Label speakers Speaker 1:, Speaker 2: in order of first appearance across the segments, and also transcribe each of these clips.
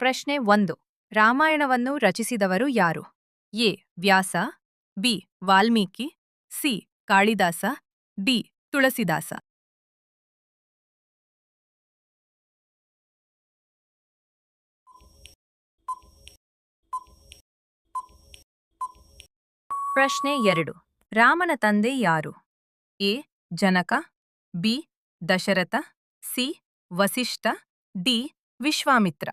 Speaker 1: ಪ್ರಶ್ನೆ 1. ರಾಮಾಯಣವನ್ನು ರಚಿಸಿದವರು ಯಾರು? A. Vyasa, B. Valmiki, C. Kalidasa, D. Tulsidas. ಪ್ರಶ್ನೆ 2. ರಾಮನ ತಂದೆ ಯಾರು? A. Janaka, B. Dasharatha, C. Vasishtha, D. Vishwamitra.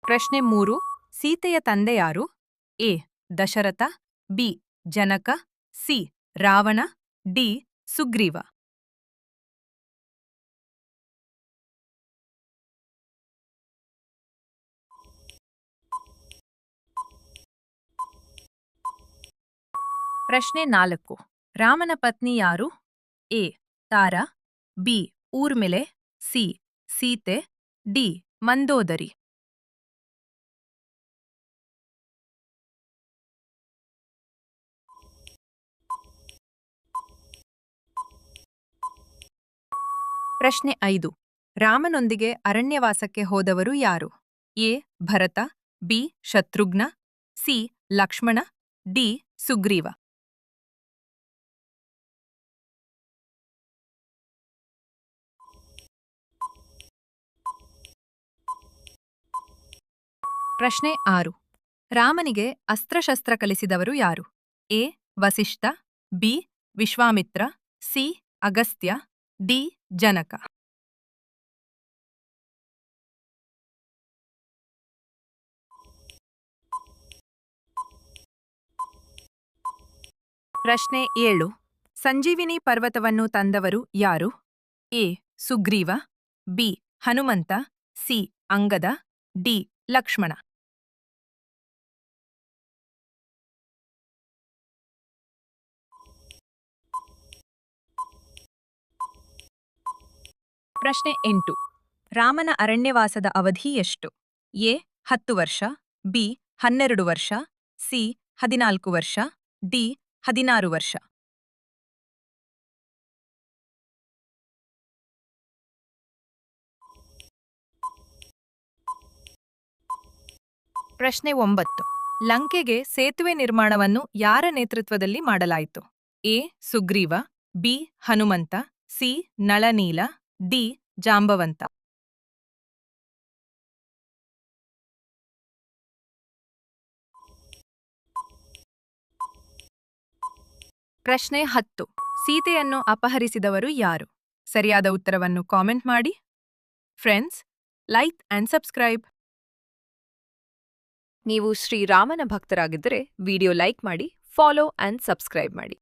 Speaker 1: ಪ್ರಶ್ನೆ 3. ಸೀತೆಯ ತಂದೆ ಯಾರು? A. Dasharatha, B. Janaka, C. Ravana, D. Sugriva. ಪ್ರಶ್ನೆ 4. ರಾಮನ ಪತ್ನಿ ಯಾರು? A. Tara, B. Urmila, C. Sita, D. Mandodari. ಪ್ರಶ್ನೆ 5. ರಾಮನೊಂದಿಗೆ ಅರಣ್ಯವಾಸಕ್ಕೆ ಹೋದವರು ಯಾರು? A. Bharata, B. Shatrughna, C. Lakshmana, D. Sugriva. ಪ್ರಶ್ನೆ 6. ರಾಮನಿಗೆ ಅಸ್ತ್ರಶಸ್ತ್ರ ಕಲಿಸಿದವರು ಯಾರು? A. Vasishtha, B. Vishwamitra, C. Agastya, D. Janaka. ಪ್ರಶ್ನೆ 7. ಸಂಜೀವಿನಿ ಪರ್ವತವನ್ನು ತಂದವರು ಯಾರು? A. Sugriva, B. Hanumantha, C. Angada, D. Lakshmana. ಪ್ರಶ್ನೆ 8. ರಾಮನ ಅರಣ್ಯವಾಸದ ಅವಧಿ ಎಷ್ಟು? ಎ. 10 ವರ್ಷ, ಬಿ. 12 ವರ್ಷ, ಸಿ. 14 ವರ್ಷ, ಡಿ. 16 ವರ್ಷ. ಪ್ರಶ್ನೆ 9. ಲಂಕೆಗೆ ಸೇತುವೆ ನಿರ್ಮಾಣವನ್ನು ಯಾರ ನೇತೃತ್ವದಲ್ಲಿ ಮಾಡಲಾಯಿತು? A. Sugriva, B. Hanumantha, C. Nala Nila, D. Jambavanta. ಪ್ರಶ್ನೆ 10. ಸೀತೆಯನ್ನು ಅಪಹರಿಸಿದವರು ಯಾರು? ಸರಿಯಾದ ಉತ್ತರವನ್ನು ಕಾಮೆಂಟ್ ಮಾಡಿ. Friends, like and subscribe. ನೀವು ಶ್ರೀರಾಮನ ಭಕ್ತರಾಗಿದ್ದರೆ ವಿಡಿಯೋ ಲೈಕ್ ಮಾಡಿ, ಫಾಲೋ ಅಂಡ್ ಸಬ್ಸ್ಕ್ರೈಬ್ ಮಾಡಿ.